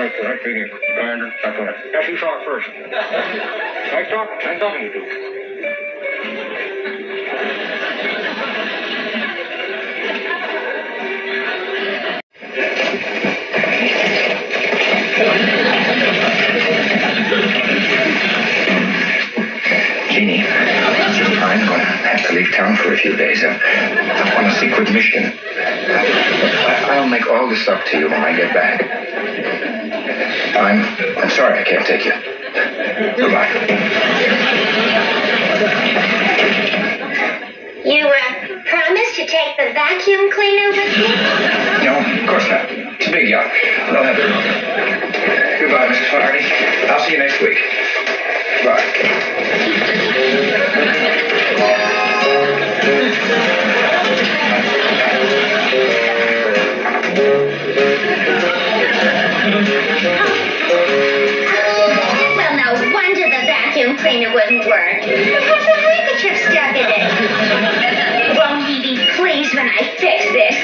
That's correct. Feeding grinder. That's correct. Yes, you talk first. I'm talking to you two. Jeannie, I'm going to have to leave town for a few days. I'm on a secret mission. I'll make all this up to you when I get back. I'm sorry I can't take you. Goodbye. You promised to take the vacuum cleaner with you? No, of course not. It's a big yacht. No have it. Goodbye, Mrs. Flaherty. I'll see you next week. Bye. Well, no wonder the vacuum cleaner wouldn't work. It has a handkerchief stuck in it. Won't he be pleased when I fix this?